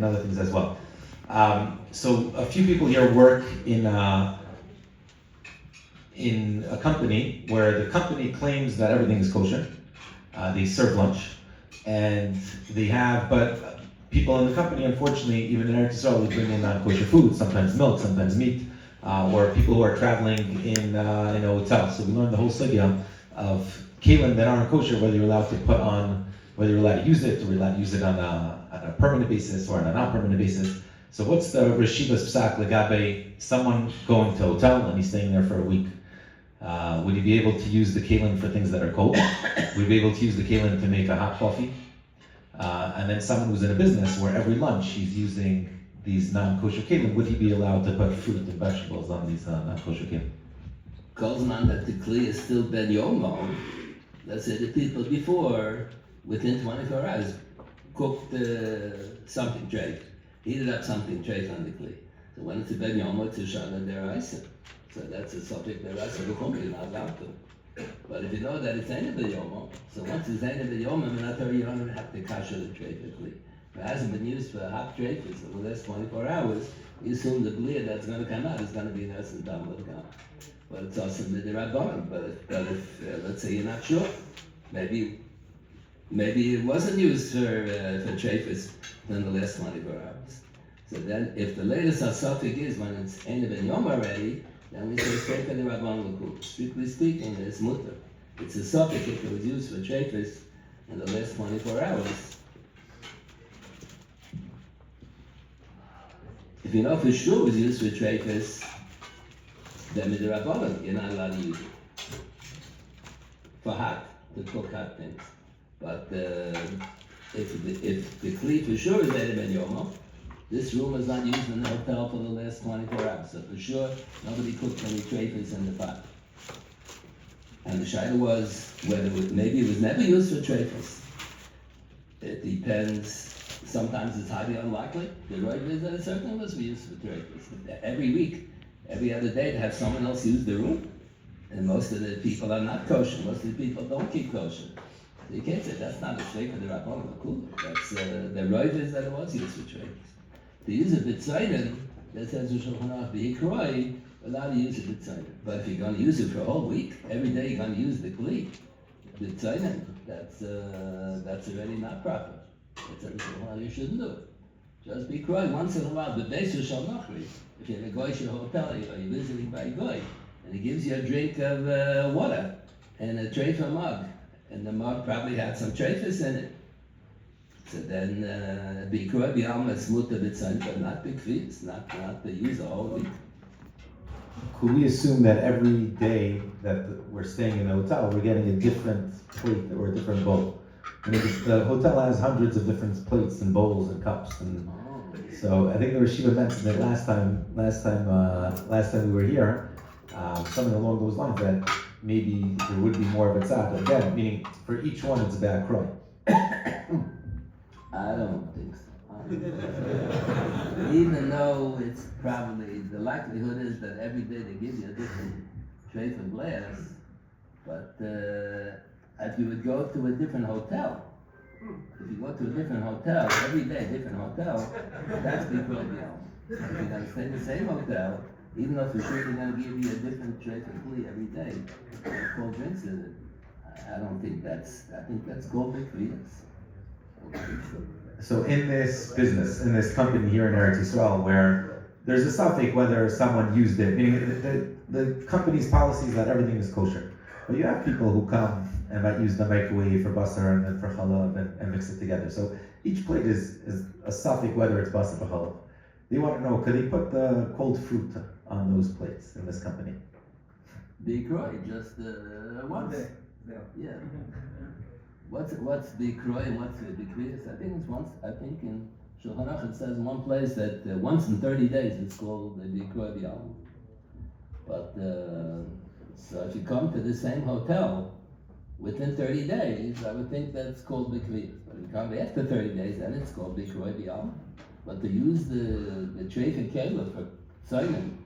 and other things as well. So a few people here work in a company where the company claims that everything is kosher. They serve lunch, and but people in the company, unfortunately, even in Eretz Yisrael, they bring in non-kosher food, sometimes milk, sometimes meat, or people who are traveling in a hotel. So we learned the whole sugya of kelim that aren't kosher, whether you're allowed to whether you're allowed to use it, or you're allowed to use it on a permanent basis or on a non-permanent basis. So what's the Reshivas Psak Legabe, someone going to a hotel and he's staying there for a week? Would he be able to use the kelim for things that are cold? Would he be able to use the kelim to make a hot coffee? And then someone who's in a business where every lunch he's using these non-kosher kelim, would he be allowed to put fruit and vegetables on these non-kosher kelim? Kozman that the kli is still ben yomo. Let's say the people before, within 24 hours, cooked something treif, heated up something treif on the kli. So when it's a ben yomo, it's a shana deraisa. So that's a subject deraisa. You're not allowed to. But if you know that it's ain't ben yomo, so once it's ain't ben yomo, you don't even have to kasher the treif kli. If it hasn't been used for hot treifas for the last 24 hours, you assume the bleed that's going to come out is going to be nice and done with God. But it's also midirabbanan. But if let's say you're not sure, maybe it wasn't used for treifas in the last 24 hours. So then, if the latest asafik is when it's ain't ben yom already, then we say straight to the rabban l'kul. Strictly speaking, it's mutter. It's a suffix if it was used for treifas in the last 24 hours. If you know for sure it was used for treifas, then with the rabbanon, you're not allowed to use it for hot, to cook hot things. But if the kli for sure is Erev Ben Yomo, this room was not used in the hotel for the last 24 hours. So for sure, nobody cooked any treifas in the pot. And the shaila was whether maybe it was never used for treifas. It depends. Sometimes it's highly unlikely. The right is that it certainly was used for treifas. Every week, every other day, to have someone else use the room. And most of the people are not kosher. Most of the people don't keep kosher. So you can't say that's not a straight for the Rabban L'Kula. That's the right is that it was used for treifas. To use a b'tzayden, that says Shulchan Aruch b'hikroi, allowed to use a b'tzayden. But if you're going to use it for a whole week, every day you're going to use the kli, b'tzayden, that's already not proper. That's everything. You shouldn't do it. Just be crying once in a while. The basis shall not read. If you're in a goyish hotel, you're visiting by a goy, and he gives you a drink of water and a treifa mug, and the mug probably had some treifas in it. So then, be crying, be almost muta b'tzayden, but not big fees, not to use a whole week. Could we assume that every day that we're staying in a hotel, we're getting a different plate or a different bowl? I mean, the hotel has hundreds of different plates and bowls and cups, and so I think the Rashiva mentioned that last time we were here, something along those lines that maybe there would be more of a tzad. Again, meaning for each one it's a bad cry. I don't think so. Even though it's probably the likelihood is that every day they give you a different tray for glass, but. If you would go to a different hotel, every day, different hotel, that's because, if you're going to stay in the same hotel, even though for sure they're going to give you a different tray of kli every day, cold drinks in it, I think that's called big kvias. So in this business, in this company here in Eretz Yisrael, where there's a suffix whether someone used it, meaning the company's policy is that everything is kosher. But you have people who come and might use the microwave for basar and for challah and mix it together. So each plate is a suffix whether it's basar or challah. They want to know, could they put the cold fruit on those plates in this company? Be kroy, just once. Yeah. What's the kroy and what's the bikviyas? I think it's once. I think in Shulchan Aruch it says in one place that once in 30 days it's called the bikroy b'yalma. But so if you come to the same hotel within 30 days, I would think that it's called bikviyas. But if you come after 30 days, then it's called bikroy b'yalma. But to use the treif and keilah for tzayim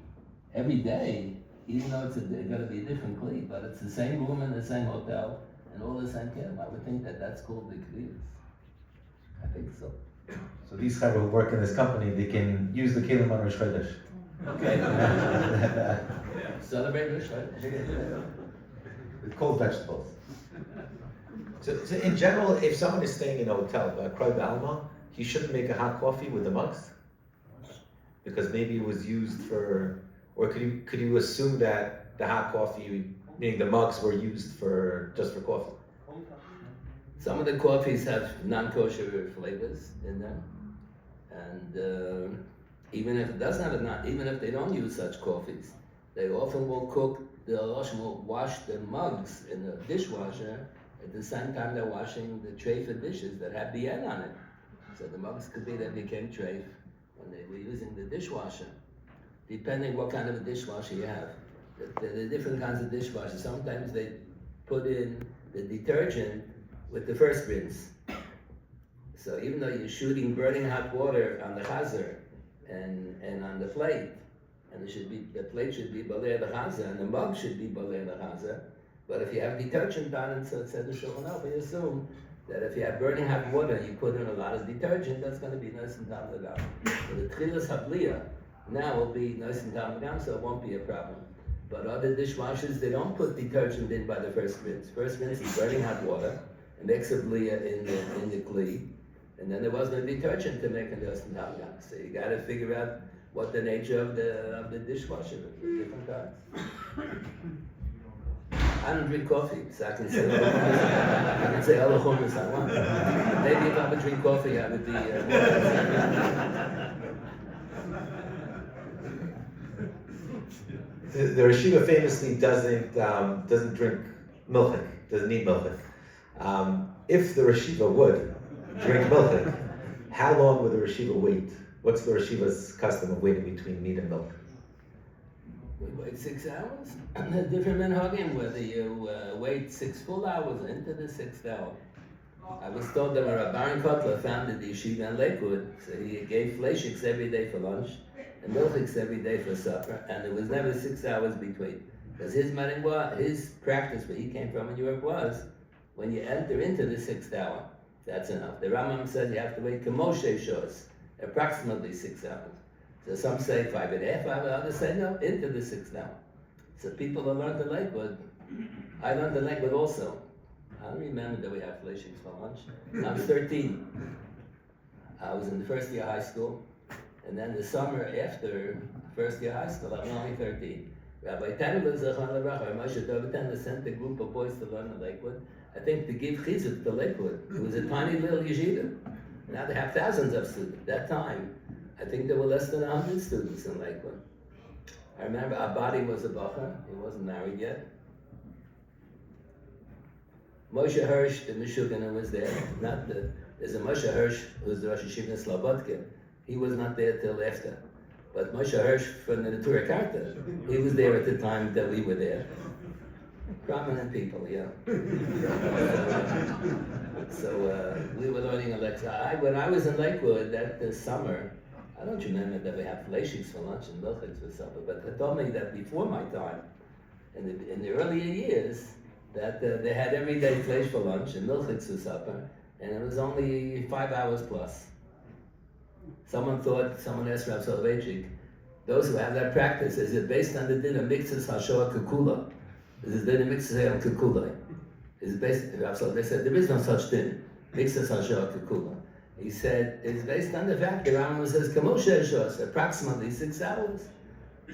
every day, even though it's going to be a different kli, but it's the same room in the same hotel and all the same keilah, I would think that that's called bikviyas. I think so. So these guys who work in this company, they can use the kelim on Rosh Chodesh. Okay. Celebrate Rosh Chodesh. With cold vegetables. So in general, if someone is staying in a hotel, Kroy Alma, he shouldn't make a hot coffee with the mugs? Because maybe it was used for, or could you assume that the hot coffee, meaning the mugs, were used just for coffee? Some of the coffees have non-kosher flavors in them, and even if it does have even if they don't use such coffees, they often will wash the mugs in the dishwasher at the same time they're washing the tray for dishes that have the end on it. So the mugs could be that became tray when they were using the dishwasher. Depending what kind of a dishwasher you have. There are different kinds of dishwashers. Sometimes they put in the detergent with the first rinse. So even though you're shooting burning hot water on the chazer and on the plate, and the plate should be balei the chazer and the mug should be balei the chazer, but if you have detergent on it, so it said the shulchan, we assume that if you have burning hot water and you put in a lot of detergent, that's going to be nice and tam l'gam. So the tchilas habliya now will be nice and tam l'gam, so it won't be a problem. But other dishwashers, they don't put detergent in by the first rinse. First rinse is burning hot water, and makes a bliya in the kli, and then there was no detergent to make a nice and tam l'gam. So you got to figure out what the nature of the dishwasher is, different kinds. I don't drink coffee, so I can say all the hummus I want. Maybe if I would drink coffee, I would be The Rashiva famously doesn't drink milchik, doesn't need milchik. If the Rashiva would drink milchik, how long would the Rashiva wait? What's the Rashiva's custom of waiting between meat and milk? We wait 6 hours. Different minhagim, whether you wait 6 full hours into the 6th hour. I was told that Rabbi Baron Kotler founded the yeshiva in Lakewood, so he gave fleishiks every day for lunch and milchiks every day for supper, and there was never 6 hours between. Because his practice where he came from in Europe was, when you enter into the 6th hour, that's enough. The Rambam said you have to wait Moshe shos, approximately 6 hours. So some say 5.5 hours, others say no, into the 6th hour. So people that learned the Lakewood, I learned the Lakewood also. I don't remember that we had fleishiks for lunch. I was 13. I was in the first year of high school, and then the summer after first year of high school, I was only 13. Rabbi Tanler Zachon Lebracha, Moshe Dovitan sent a group of boys to learn the Lakewood. I think to give chizuk to Lakewood. It was a tiny little yeshiva. Now they have thousands of students. At that time, I think there were less than 100 students in Lakewood. I remember Abadi was a bacher. He wasn't married yet. Moshe Hirsch, the Meshuggah, was there. There's a Moshe Hirsch who was the Rosh Yeshiva in Slobodka. He was not there till after. But Moshe Hirsch from the Torah Karta, he was there at the time that we were there. Prominent people, yeah. So we were learning a lecture. When I was in Lakewood that summer, I don't remember that we had fleishiks for lunch and milchiks for supper, but they told me that before my time, in the earlier years, that they had every day fleish for lunch and milchiks for supper, and it was only 5 hours plus. Someone asked Rav Soloveitchik, those who have that practice, is it based on the din of mixes hashoah kukula? Is it din of mixes hashoah kukula? Is it based, they said, there is no such din, mixes hashoah kukula. He said, it's based on the fact that Rambam says, Kamoshe Shos, approximately 6 hours.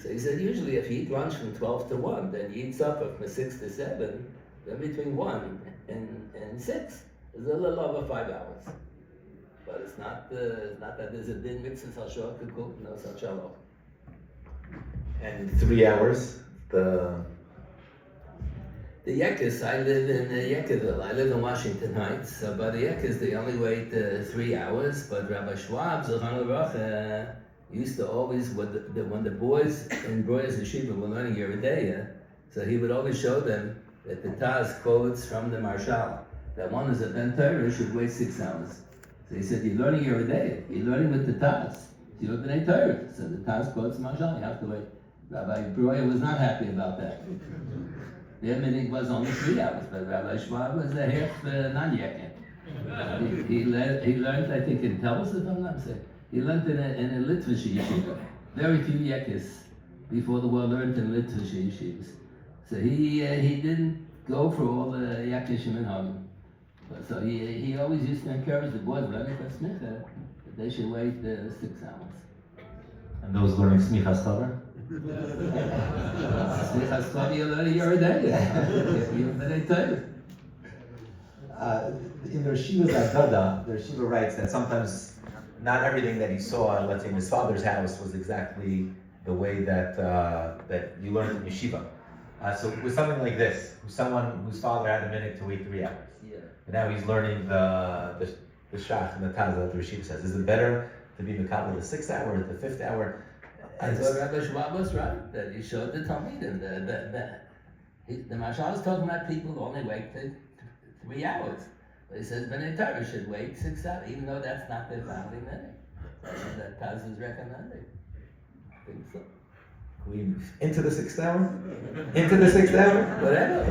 So he said, usually if you eat lunch from 12 to 1, then you eat supper from 6 to 7, then between 1 and 6, it's a little over 5 hours. But it's not that there's a din mixes hashoah kukul, no such halach. And 3 hours, The Yekis, I live in Yekiville. I live in Washington Heights, so by the Yekis they only wait 3 hours, but Rabbi Schwab, Zechon Lebracha, used to always, when the boys in Broyas Yeshiva were learning Yeridea, so he would always show them that the Taz quotes from the Marshal, that one is a Ben Torah should wait 6 hours. So he said, you're learning Yeridea, you're learning with the Taz, you're Ben Torah. So the Taz quotes Marshal, you have to wait. Rabbi Broya was not happy about that. Their meaning was only 3 hours, but Rabbi Schwab was a half non-yekin. He learned, I think, in Telus, if I'm not mistaken. He learned in a Litvish yeshiva. Very few Yekis before the world learned in Litvish yeshivas. So he didn't go for all the Yakishim and Hagim. So he always used to encourage the boys learning for smicha that they should wait 6 hours. And those learning smichas chaver? Smichas chaver you're learning your day. They tell you. In the Yeshiva's Agada, the Yeshiva writes that sometimes not everything that he saw, let's say in his father's house, was exactly the way that that you learned in yeshiva. So with something like this, someone whose father had a minute to wait 3 hours, and now he's learning the shach and the taza that the Yeshiva says. Is it better to be mekabel the 6th hour or the 5th hour? And so Rabbi Shmuel was right, that he showed the Talmidim. The Mashal is talking about people who only wait 3 hours. But he says Bnei Torah should wait 6 hours, even though that's not their family minute. That's what that Taz is recommending. I think so. Into the 6th hour? Into the 6th hour? Whatever.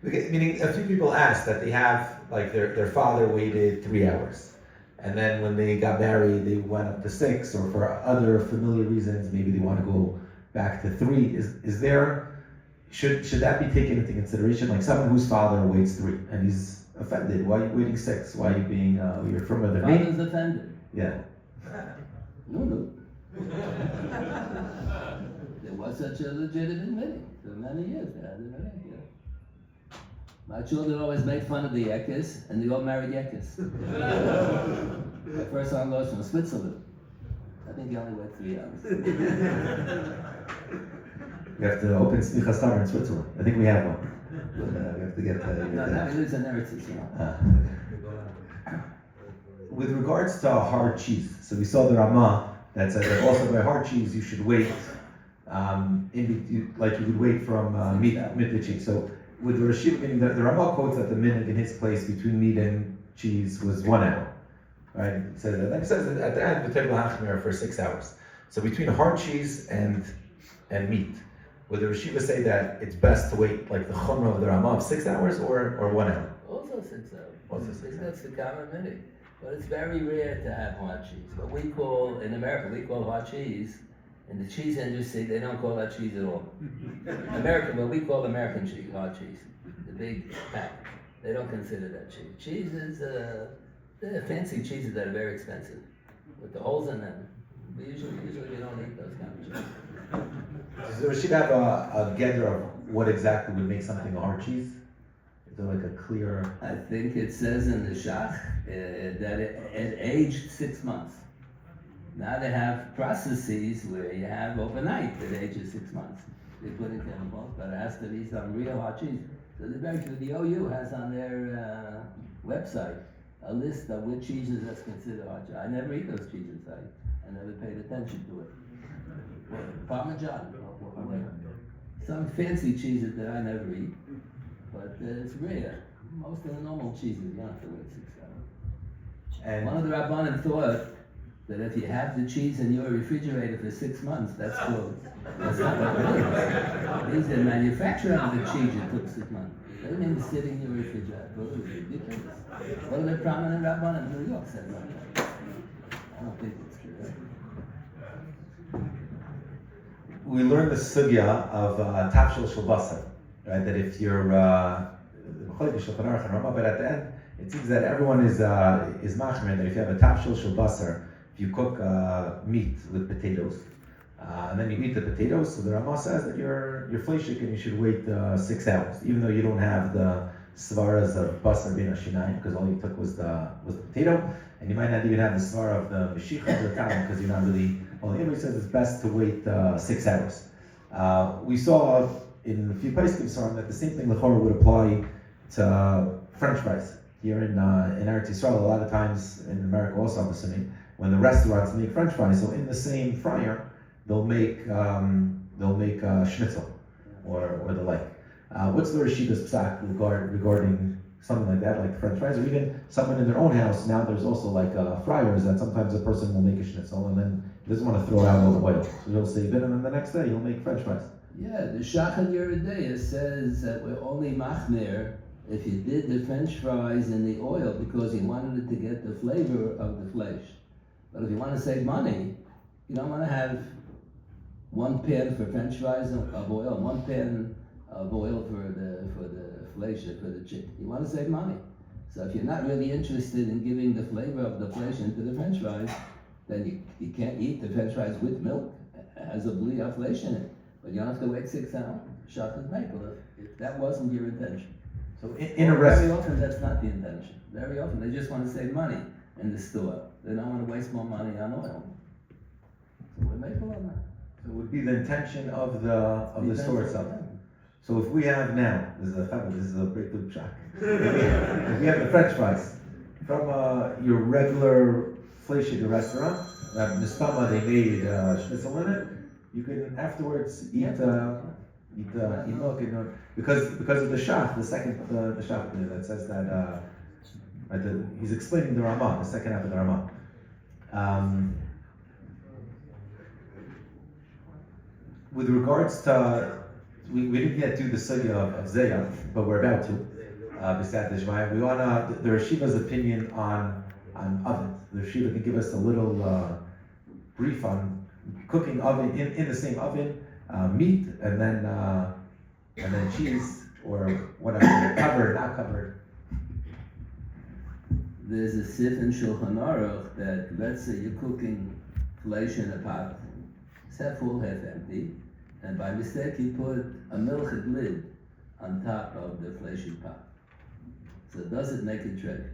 Okay, meaning a few people asked that they have, like their father waited 3 hours. And then when they got married, they went up to 6, or for other familiar reasons, maybe they want to go back to 3. Is there, should that be taken into consideration? Like someone whose father waits 3 and he's offended. Why are you waiting 6? Why are you being, you're from other Father's offended. Yeah. No. There was such a legitimate meeting for many years. They had a meeting, yeah. My children always made fun of the Yekis, and they all married Yekis. My first son was from Switzerland. I think he only waited 3 hours. We have to open Smichas Tamer in Switzerland. I think we have one. We have to get No, now he lives in Eretz Yisrael. With regards to hard cheese, so we saw the Ramah that said that also by hard cheese you should wait, like you would wait from meat to cheese. So with the Rashid, meaning the Ramah quotes that the minhag in his place between meat and cheese was 1 hour, right? It says that. Like it says at the end, the table hachmer for 6 hours. So between hard cheese and meat, would the Rashiva say that it's best to wait like the chumrah of the Ramah of 6 hours or 1 hour? Also 6 hours. Also 6 hours. That's the common meaning. But it's very rare to have hard cheese. What we call, in America, we call hard cheese. In the cheese industry, they don't call that cheese at all. What we call American cheese, hard cheese. The big pack. They don't consider that cheese. Cheese is, they're fancy cheeses that are very expensive. With the holes in them. We usually we don't eat those kind of cheese. Does the Rashid have a gather of what exactly would make something a hard cheese? Is there like a clear... I think it says in the Shach that it aged 6 months. Now they have processes where you have overnight that ages 6 months. They put in chemicals, but it has to be some real hard cheese. So the OU has on their website a list of which cheeses that's considered hard cheese. I never eat those cheeses. I never paid attention to it. Parmesan, some fancy cheeses that I never eat, but it's rare. Most of the normal cheeses you don't have to wait 6 hours. And one of the Rabbanim thought that if you have the cheese in your refrigerator for 6 months, that's good. That's not what it is. It means the manufacturer of the cheese it took 6 months. They mean sitting in your refrigerator. Well, it was ridiculous. One of the prominent Rabbanim in New York said like that. I don't think it's true. we learned the sugya of tafshil shel basar, right? That if you're but at the end, it seems that everyone is machmer that if you have a tafshil shel basar, if you cook meat with potatoes, and then you eat the potatoes, so the Ramah says that you're fleishik and you should wait 6 hours, even though you don't have the svaras of basar bin hashinayim, because all you took was the potato, and you might not even have the svara of the meshicha or tam, because you're not really. Well, anybody says it's best to wait 6 hours. We saw in a few poskim that the same thing l'chorah would apply to French fries here in Eretz Yisrael. A lot of times in America also, I'm assuming, when the restaurants make French fries, so in the same fryer they'll make schnitzel or the like. What's the Rashida's psak regarding something like that, like French fries, or even someone in their own house? Now there's also like fryers that sometimes a person will make a schnitzel and then he doesn't want to throw out all the oil, so he'll save it, and then the next day he'll make French fries. Yeah, the Shachar Yeridea says that we're only machmir if you did the French fries in the oil because you wanted it to get the flavor of the flesh. But if you want to save money, you don't want to have one pan for French fries of oil, one pan of oil for the flesh, for the chicken. You want to save money. So if you're not really interested in giving the flavor of the flesh into the French fries, then you can't eat the French fries with milk. It has a bli of flesh in it. But you don't have to wait 6 hours. Shachter's maple if that wasn't your intention. So in a restaurant, Very often that's not the intention. Very often they just want to save money in the store. They don't want to waste more money on oil. So we make a lot of that. so it would be the intention of the store itself. So if we have now, this is a break loop shock. If we have the French fries from your regular fleischiger restaurant, Mistama they made schnitzel in it, you can afterwards eat milk because of the shach, the second the shach that says that he's explaining the Ramah, the second half of the Ramah. With regards to, we didn't yet do the study of Zayah, but we're about to. We want the Rashiva's opinion on ovens. The Rashiva can give us a little brief on cooking oven in the same oven, meat, and then cheese or whatever, covered, not covered. There's a sif in Shulchan Aruch that let's say you're cooking flesh in a pot, it's half full, half empty, and by mistake you put a milchid lid on top of the fleshy pot. So does it make it tray?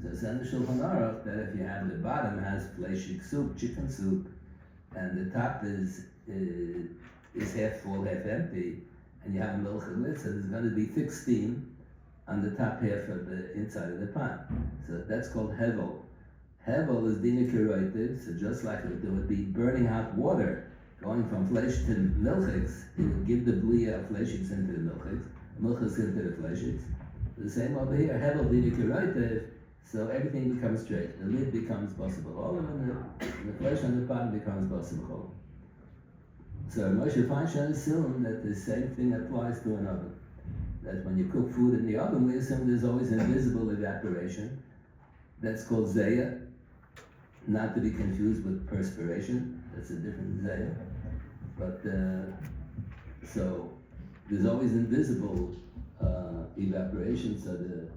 So it's in the Shulchan Aruch that if you have the bottom has fleshy soup, chicken soup, and the top is half full, half empty, and you have a milchid lid, so there's going to be thick steam on the top half of the inside of the pot. So that's called hevel. Hevel is dina kiroitiv, so just like if there would be burning hot water going from flesh to milchiks, it would give the bliya of fleshiks into the milchiks into the fleshiks. The same over here, hevel dina kiroitiv, so everything becomes straight. The lid becomes possible. All of the flesh on the pot becomes possible. So Moshe Feinstein assumed that the same thing applies to an oven. That when you cook food in the oven, we assume there's always invisible evaporation. That's called zayah, not to be confused with perspiration. That's a different zayah. But so there's always invisible evaporation. So the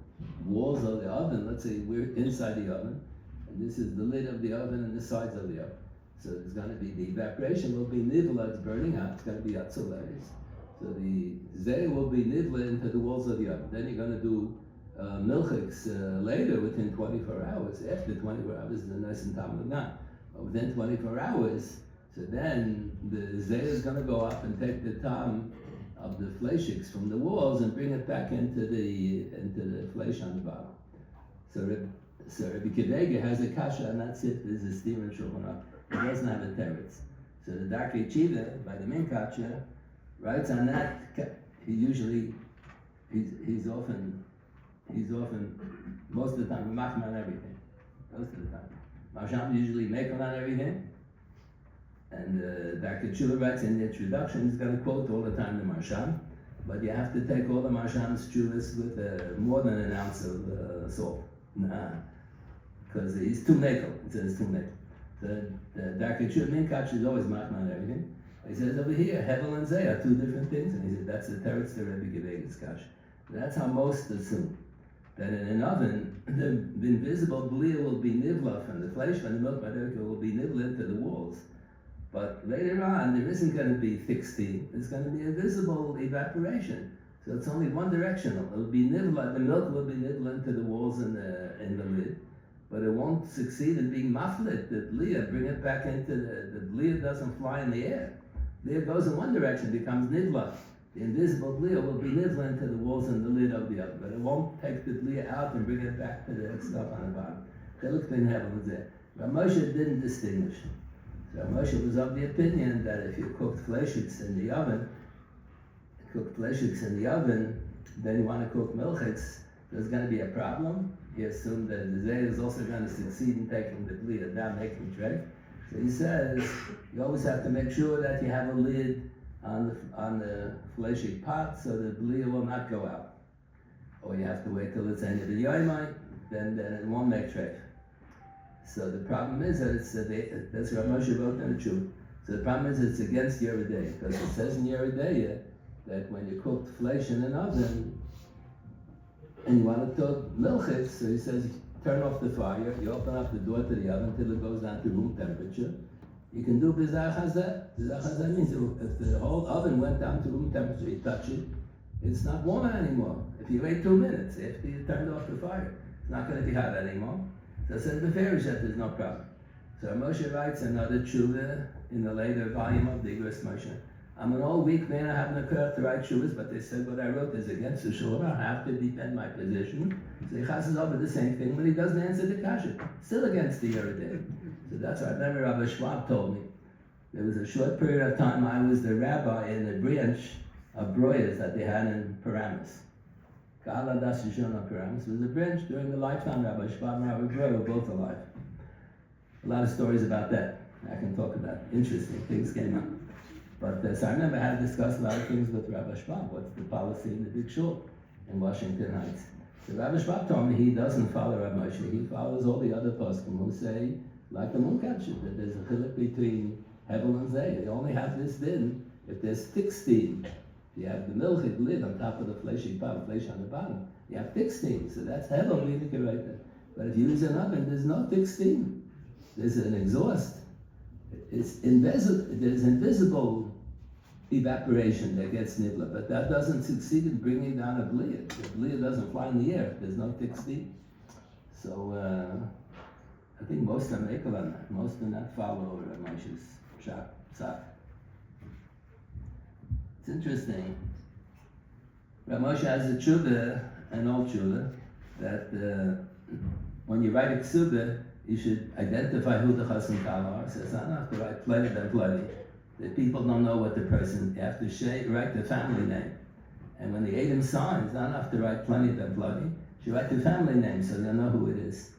walls of the oven, let's say we're inside the oven, and this is the lid of the oven and the sides of the oven. So there's going to be the evaporation will be nivla, it's burning up. It's going to be atzuleris. So the zeh will be nivla into the walls of the oven. Then you're going to do milchiks later within 24 hours. After 24 hours, the nice and tam not. But within 24 hours, so then the zeh is going to go up and take the tam of the fleshiks from the walls and bring it back into the flesh on the bottom. So Rabbi Kedega has a kasha, and that's it. There's a steamer shulchan aruch. It doesn't have a teretz. So the Darkei Chiva, by the main kasha, writes on that. He's often most of the time machmir on everything. Most of the time, Marsham usually make on everything. And Dr. Chula writes in the introduction, he's going to quote all the time the Marsham, but you have to take all the Marsham's chulas with more than an ounce of salt. Because he's too nakel. He says too nakel. The Dr. Chula Minkach is always machmir on everything. He says over here, hevel and zeh are two different things, and he said that's the teretz to Rebbe Gevega's kash. That's how most assume. That in an oven, the invisible bliya will be nivla from the flesh, and the milk will be nivla into the walls. But later on, there isn't going to be thick steam. There's going to be a visible evaporation. So it's only one directional. It'll be nivla. The milk will be nivla into the walls in the lid, but it won't succeed in being maflit. The bliya, bring it back into the bliya doesn't fly in the air. Bliya goes in one direction, becomes nivla. The invisible bliya will be nivla into the walls and the lid of the oven, but it won't take the bliya out and bring it back to the stuff on the bottom. Chiluk bin hevel was there. But Moshe didn't distinguish. So Moshe was of the opinion that if you cooked fleshiks in the oven, then you want to cook milchiks, there's going to be a problem. He assumed that the zeh is also going to succeed in taking the bliya down, making tray. So he says you always have to make sure that you have a lid on the fleshy pot so the bliya will not go out. or you have to wait till it's end of the Yoimai, then it won't make treif. So the problem is that that's Rav Moshe wrote in the truth. So the problem is it's against Yeridei, because it says in Yeridei that when you cook flesh in an oven and you want to cook milchit, so he says turn off the fire, you open up the door to the oven until it goes down to room temperature. You can do bizar chazeh. Bizar chazeh means if the whole oven went down to room temperature, you touch it, it's not warm anymore. If you wait 2 minutes after you turned off the fire, it's not going to be hot anymore. So it says the Beferishet there's no problem. So Moshe writes another tshuva in the later volume of the Igros Moshe. I'm an old weak man, I haven't occurred to write tshuvas, but they said what I wrote is against the shulchan. I have to defend my position. So he chasses over the same thing when he doesn't answer the kasha. Still against the Yeridei. So that's why I remember Rabbi Schwab told me. There was a short period of time I was the rabbi in the branch of broyas that they had in Paramus. Ka'ala Das Yishon Paramus was a branch during the lifetime of Rabbi Schwab and Rabbi Broya were both alive. A lot of stories about that. I can talk about interesting things came up. But so I remember I had to discuss a lot of things with Rabbi Schwab. What's the policy in the big shul in Washington Heights? So Rabbi Schwab told me he doesn't follow Rabbi Moshe. He follows all the other poskim who say, like the Munkatshit, that there's a chiluk between Hevel and Zeh. They only have this din if there's thick steam. If you have the milchit lid on top of the fleshy pot, flesh on the bottom, you have thick steam. So that's Hevel meaning right there. But if you use an oven, there's no thick steam. There's an exhaust. It's invisible. There's invisible evaporation that gets nibla, but that doesn't succeed in bringing down a bliyah. The bliyah doesn't fly in the air. There's no thick steam. So I think most are makel on that. Most do not follow Moshe's psak. It's interesting. Rav Moshe has a tshuva, an old tshuva, that when you write a ksuba, you should identify who the chassan kala are. So it's not enough to write plenty than plenty. The people don't know what the person, you have to write the family name. And when the Adam signs, not enough to write plenty than plenty, you write the family name so they'll know who it is.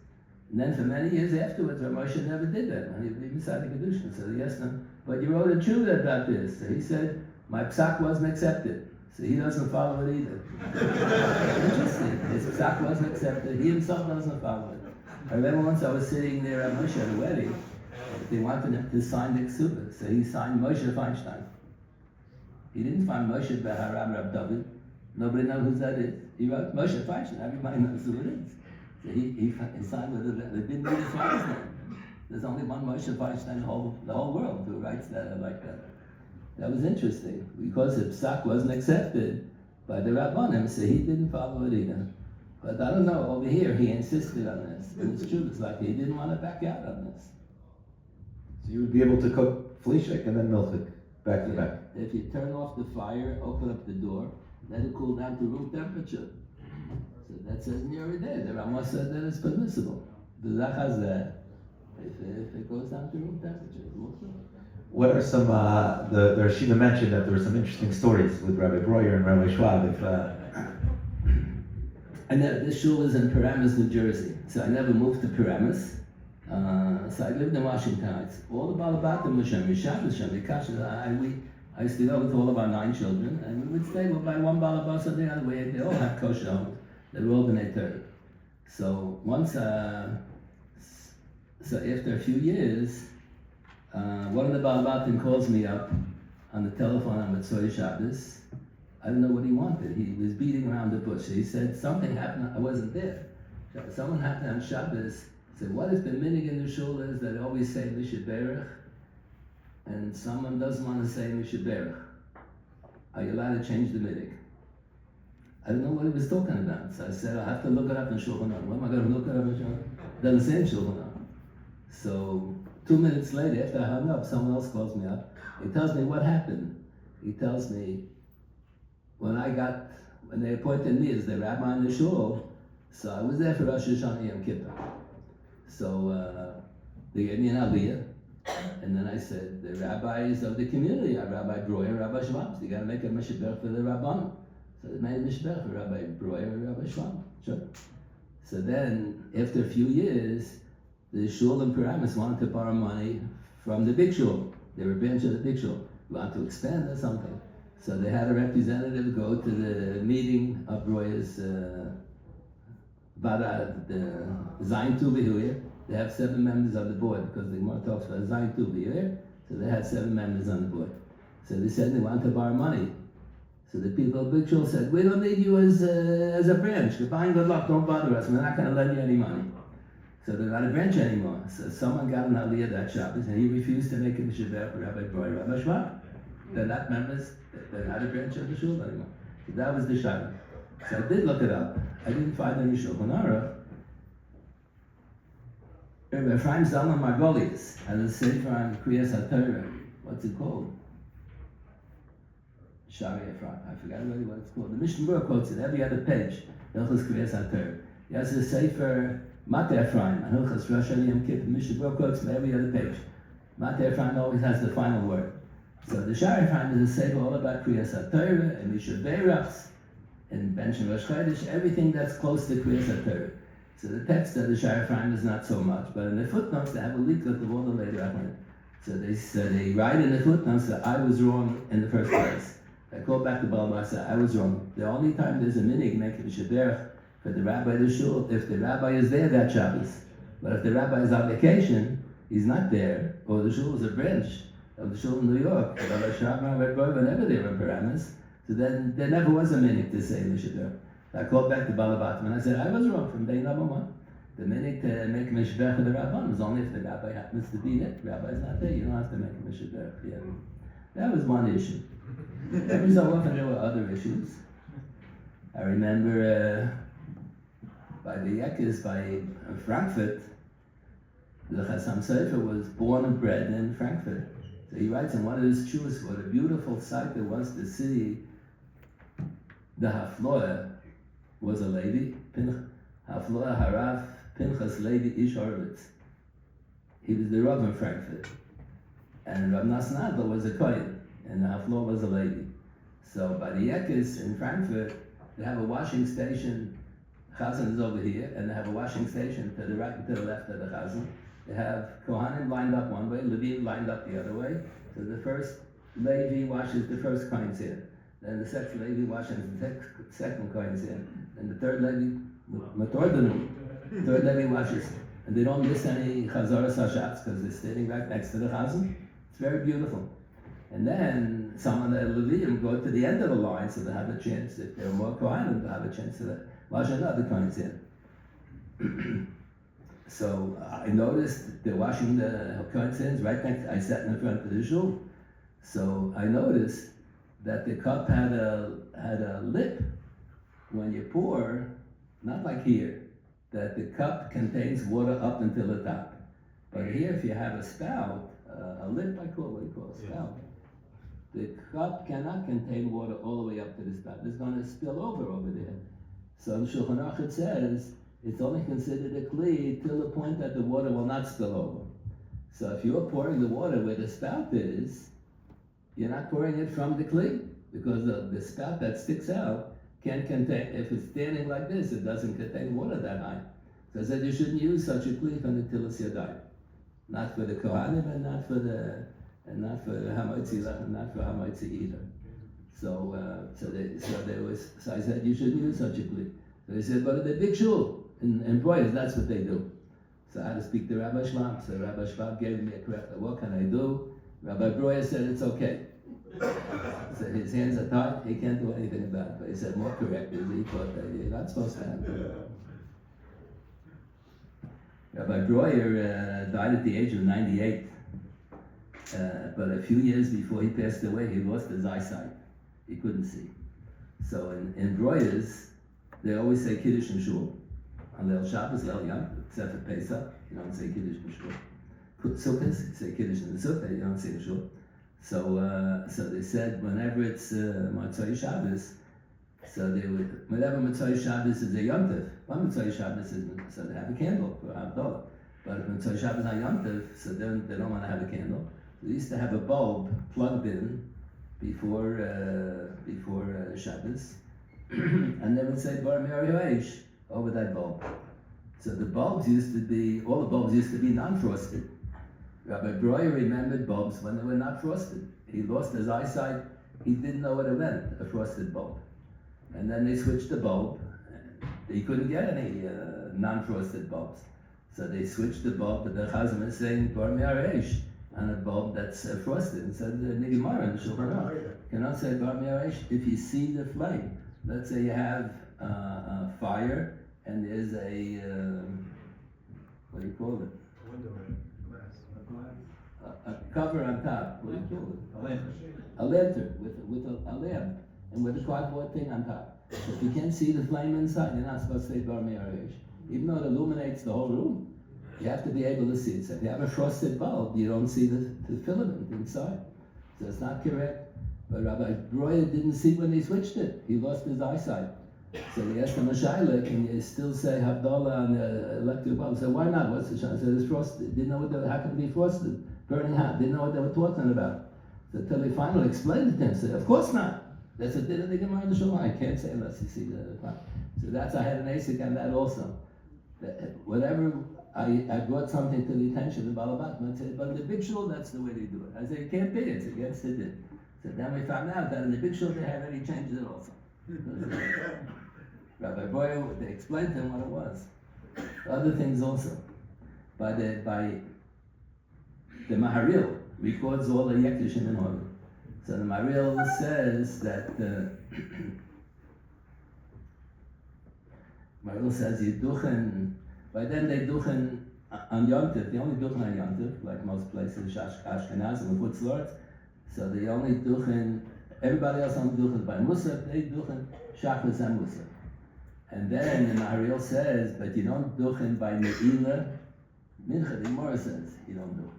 And then for many years afterwards, Rav Moshe never did that. When he was inside the Kedushin, so he asked him, but you wrote a tshuva about this. So he said, my psak wasn't accepted. So he doesn't follow it either. Interesting. His psak wasn't accepted. He himself doesn't follow it. I remember once I was sitting there at Moshe at a wedding. They wanted him to sign the ksuba, so he signed Moshe Feinstein. He didn't find Moshe Beharam Rab David. Nobody knows who that is. He wrote Moshe Feinstein. Everybody knows who it is. So he signed with it. They didn't need his father's name. There's only one Moshe Feinstein in the whole world who writes that like that. That was interesting because the psak wasn't accepted by the Rabbanim, so he didn't follow it either. But I don't know, over here he insisted on this. And it's true, it's like he didn't want to back out on this. So you would be able to cook fleshik and then milchik back to back. If you turn off the fire, open up the door, let it cool down to room temperature. So that says in your day. The Rama said that it's permissible. The Zachazeh, if it goes down to room temperature, it's more clear. What are some, the Rashida mentioned that there were some interesting stories with Rabbi Breuer and Rabbi Schwab. And this shul is in Paramus, New Jersey. So I never moved to Paramus. So I lived in Washington Heights. All the Balabatim was Shem, Yishab Shem, Yikasha. I used to go with all of our 9 children, and we would stay by one Balabas or the other way. They all had kosher homes. They were all B'nai Torah. So once, so after a few years, one of the Balabatim calls me up on the telephone on Motzei Shabbos. I don't know what he wanted. He was beating around the bush. He said, something happened, I wasn't there. Someone happened on Shabbos. He said, what if the minig in the shul is that always say Mishaberach, and someone doesn't want to say Mishaberach? Are you allowed to change the minig? I don't know what he was talking about. So I said, I'll have to look it up in Shulchan Aruch. What am I going to look it up in Shulchan Aruch? Doesn't say in Shulchan Aruch. So 2 minutes later, after I hung up, someone else calls me up. He tells me what happened. He tells me, when they appointed me as the rabbi in the shul, so I was there for Rosh Hashanah Yom Kippur. So they gave me an aliyah, and then I said, the rabbis of the community are Rabbi Breuer and Rabbi Schwab, so you got to make a mishber for the rabbanim. So they made a mishber for Rabbi Breuer and Rabbi Schwab. Sure. So then, after a few years, the shul in Paramus wanted to borrow money from the big shul. They were a branch of the big shul. We wanted to expand or something. So they had a representative go to the meeting of Roy's the Zayin Tuvi. They have 7 members on the board because the Gemara talks about Zayin Tuvi. So they had 7 members on the board. So they said they want to borrow money. So the people of Big Shul said, we don't need you as a branch. Goodbye and good luck, don't bother us. We're not going to lend you any money. So they're not a branch anymore. So someone got an aliyah that Shabbos and he refused to make a Mishabeh for Rabbi Broi, Rabbi Shmuel. They're not members, they're not a branch of the Shul anymore. So that was the Shabbos. So I did look it up. I didn't find any Shulchan Aruch. Rabbi Ephraim Zalman Margolius has a sefer on Kriyas HaTorah. What's it called? Shari Ephraim. I forgot already what it's called. The Mishnah Berurah quotes it every other page. Hilchos Kriyas HaTorah. He has a sefer Mate Ephraim on Hilchos Rosh Hashanah Yom Kippur. Mishnah Berurah quotes it every other page. Mate Ephraim always has the final word. So the Shari Ephraim is a sefer all about Kriyas HaTorah and Mishnah Berurah and Benjamin Rosh Chodesh, everything that's close to Kriyas HaTorah. So the text of the Shari Ephraim is not so much, but in the footnotes they have a leak of all the later Achronim. So they write in the footnotes that I was wrong in the first place. I called back to Balbar, I was wrong. The only time there's a minig making a shaberach for the rabbi of the shul, if the rabbi is there that Shabbos. But if the rabbi is on vacation, he's not there, or the shul is a branch of the shul in New York, Rabbi Shama, Rabbi Broi, whenever they were in Paramus, so then there never was a minig to say the shaberach. I called back to Balabatim and I said, I was wrong from day number 1. The minig to make a mishberach for the rabban was only if the rabbi happens to be there. The rabbi is not there, you don't have to make a mishberach. Yeah. That was one issue. Every so often there were other issues. I remember by the Yekis, by Frankfurt, the Chassam Sofer was born and bred in Frankfurt. So he writes in one of his chuvas what a beautiful sight there was to see the Hafloah was a lady, Hafloah Harav Pinchas Lady Ish Horowitz. He was the Rav in Frankfurt. And Rav Nasnadla was a Kohen. And the Hafloah was a lady. So by the Yekis in Frankfurt, they have a washing station. Chazan is over here, and they have a washing station to the right and to the left of the Chazan. They have Kohanim lined up one way, Levi lined up the other way. So the first Levi washes the first Kohen's hand. Then the second Levi washes the second Kohen's hand. And the third Levi, Matordanu, third Levi washes. And they don't miss any Chazaras Hashatz because they're standing right next to the Chazan. It's very beautiful. And then some of the Levium go to the end of the line so they have a chance, if there are more Kohanim, to have a chance to wash another Kohen's hand. So I noticed they're washing the Kohen's hands right next, I sat in front of the shul. So I noticed that the cup had a lip when you pour, not like here, that the cup contains water up until the top. But here, if you have a spout, a lip, what do you call a spout? The cup cannot contain water all the way up to the spout. It's going to spill over there. So the Shulchan Aruch says it's only considered a kli till the point that the water will not spill over. So if you're pouring the water where the spout is, you're not pouring it from the kli because the spout that sticks out can't contain. If it's standing like this, it doesn't contain water that high. So I said you shouldn't use such a kli from the Tilas Yadayim. Not for the Kohanim and not for Hamaitzi and not for Hamaitzi either. So I said you shouldn't use such a kli. So they said, but in the big shul in Broyers, that's what they do. So I had to speak to Rabbi Shmab. So Rabbi Shmab gave me a correct. What can I do? Rabbi Broyer said it's okay. So his hands are tied. He can't do anything about it. But he said more correct. He thought that you're not supposed to have to. Rabbi Breuer died at the age of 98, but a few years before he passed away, he lost his eyesight. He couldn't see. So in Breuer's, they always say Kiddush and Shul. On Leil Shabbos, Leil Yom, except for Pesach, you don't say Kiddush and Shul. Sukkot, say Kiddush in the Sukkah, you don't say the Shul. So they said whenever it's Motzei Shabbos, so they would, whenever Motzei Shabbos is a Yom Tov, one Motzei Shabbos is, so they have a candle for Havdalah. But if Motzei Shabbos is not Yom Tov, so then they don't want to have a candle. So they used to have a bulb plugged in before Shabbos, and they would say Bar Me'or Yoesh over that bulb. So the bulbs used to be, all the bulbs used to be non-frosted. Rabbi Breuer remembered bulbs when they were not frosted. He lost his eyesight he didn't know what it meant, a frosted bulb. And then they switched the bulb. He couldn't get any non-frosted bulbs. So they switched the bulb, but the Chazan is saying, Bar Mi'aresh, on a bulb that's frosted. And said, the Gemara in the Shulchan Aruch cannot say Bar Mi'aresh if you see the flame. Let's say you have a fire, and there's a, what do you call it? Window, glass. A cover on top. What do you call it? A lantern with a lamp and with a cardboard thing on top. So if you can't see the flame inside, you're not supposed to say Bar Mi'aresh. Even though it illuminates the whole room, you have to be able to see it. So if you have a frosted bulb, you don't see the filament inside. So it's not correct. But Rabbi Breuer didn't see when he switched it. He lost his eyesight. So he asked him a shaila, can you still say Havdalah on the electric bulb? He said, why not? What's the shaila? He said, it's frosted. Didn't know how can it be frosted? Burning hot. Didn't know what they were talking about. So until he finally explained it to him, he said, of course not. That's a din of the Gemara in the Shulchan. I can't say unless you see the flame. So that's, I had an ASIC on that also. Whatever, I brought something to the attention of Balabat, and I said, but in the big shul, that's the way they do it. I said, it can't be, it's against the din. So then we found out that in the big shul, they had any changes also. Rabbi Boyer, they explained to him what it was. Other things also. By the Maharil records all the Yekdishim in order. So the Maharil says that Maharil says you duchen. By then they duchen on Yom Tov. They only duchen on Yom Tov, like most places, Ashkenaz and Chutz La'aretz. So they only duchen. Everybody else only duchen by Musaf. They duchen Shachris and Musaf. And then the Maharil says, but you don't duchen by Ne'ilah. Mincha, the Gemara says you don't duchen.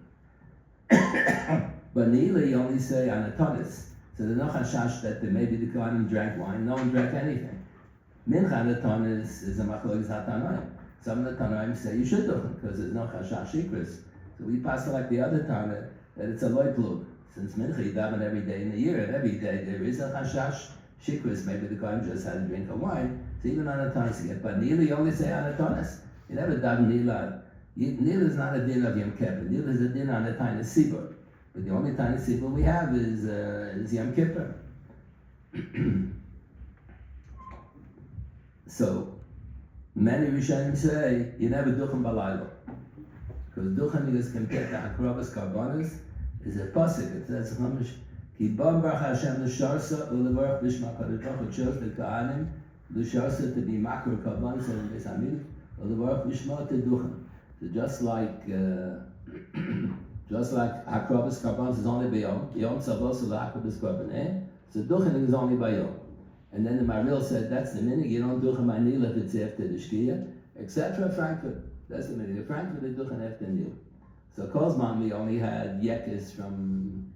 But Ne'ilah you only say on a tonis. So there's no chashash that maybe the Kohanim drank wine. No one drank anything. Mincha on a tonis is a machlokes hatanoim. Some of the Tanoim say you should duchen because there's no chashash shikris. So we pass it like the other Tana that it's a loy plug. Since Mincha you daven every day in the year, and every day there is a chashash shikris. Maybe the Kohanim just had a drink of wine. So even on a tonis you get. But Ne'ilah you only say on a tonis. You never daven Ne'ilah. Ne'ilah is not a din of Yom Kippur. Ne'ilah is a din on a tiny sibur. But the only tiny sibur we have is Yom Kippur. So many Rishonim say you never duchen balayla, because duchen is compared to Hakrabas Karbanis is a pasuk. It says Chamish Ki Bam Baruch Hashem l'Sharsa u'levarach Bishma Kadosh Baruch Hu chose the Kohanim l'Sharsa to be makar Karbanis and Beis Hamikdash u'levarach Bishma to duchen. So just like Hakrabas Karbanis is only by Yom Tzavos l'Hakrabas Karbanis, so duchen is only by Yom. And then the Maharil said, that's the minhag, you don't duchen by Ne'ilah if it's after the Shkia, etc. Frankfurt, that's the minhag. Frankfurt, they duchen after Ne'ilah. So Kozman, we only had Yekis from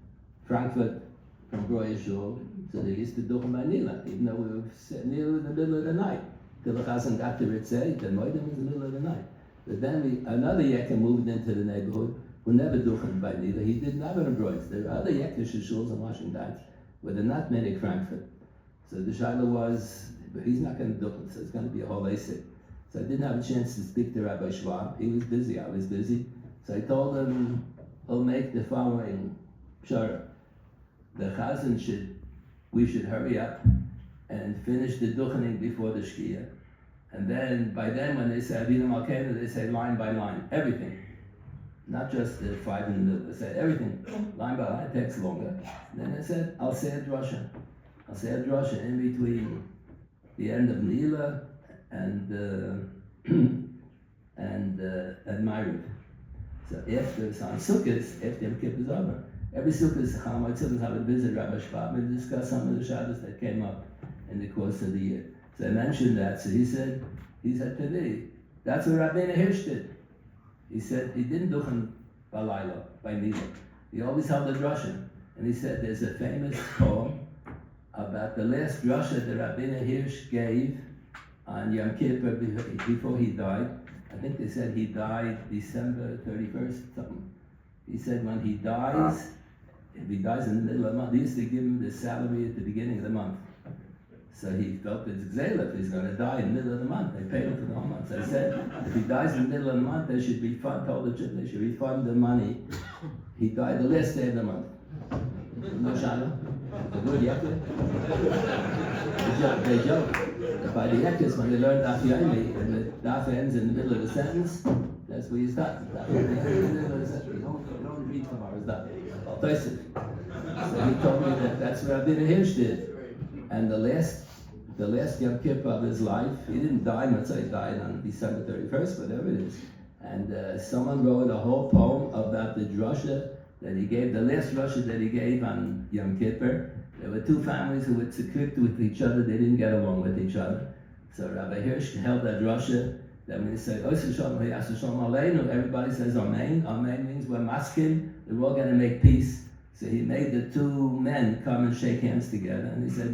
Frankfurt, from Groya Shul, so they used to duchen by Ne'ilah, even though we were Ne'ilah in the middle of the night. Till the Chazan got to Ritzei, the Moedim was in the middle of the night. But then another Yekin moved into the neighborhood who never duchen by Ne'ilah. He didn't have an embroidery. There are other Yekish shuls in Washington where they're not many Frankfurt. So the shaila was, but he's not going to duchen, so it's going to be a whole asik. So I didn't have a chance to speak to Rabbi Schwab. He was busy, I was busy. So I told him, he'll make the following pshara. The chazan we should hurry up and finish the duchening before the shkia. And then, by then, when they say Avinu Malkeinu, they say line by line, everything. Not just the 5 in the middle, they say everything, line by line, it takes longer. And then they said, I'll say a drasha. I'll say a drasha in between the end of Ne'ilah and Ma'ariv. So after it's on Sukkot, after Yom Kippur is over, every Sukkot, Chacham Tzidkos have a visit Rabbi Schwab and discuss some of the shadows that came up in the course of the year. So I mentioned that. So he said to me, that's what Rabbeinu Hirsch did. He said he didn't duchen by Ne'ilah. He always held a drasha, and he said there's a famous poem about the last drasha that Rabbeinu Hirsch gave on Yom Kippur before he died. I think they said he died December 31st, something. He said when he dies, if he dies in the middle of the month, they used to give him the salary at the beginning of the month. So he felt it's Gzela, if he's going to die in the middle of the month. They paid him for the whole month. So I said, if he dies in the middle of the month, they should refund, told the church, they should refund the money. He died the last day of the month. No shadow? The good Yaakov. They joke. By the Yaakov, when they learn Daf Yomi, and the Daf ends in the middle of the sentence, that's where you start. Daf ends in the middle of the sentence. You don't read tomorrow's Daf. So he told me that's what Rabbi Hirsch did. And the last Yom Kippur of his life, he didn't die, let's say he died on December 31st, whatever it is. And someone wrote a whole poem about the drasha that he gave, the last drasha that he gave on Yom Kippur. There were two families who were conflicted with each other, they didn't get along with each other. So Rabbi Hirsch held that drasha that when he said, everybody says Amen. Amen means we're masking, we're all going to make peace. So he made the two men come and shake hands together. And he said,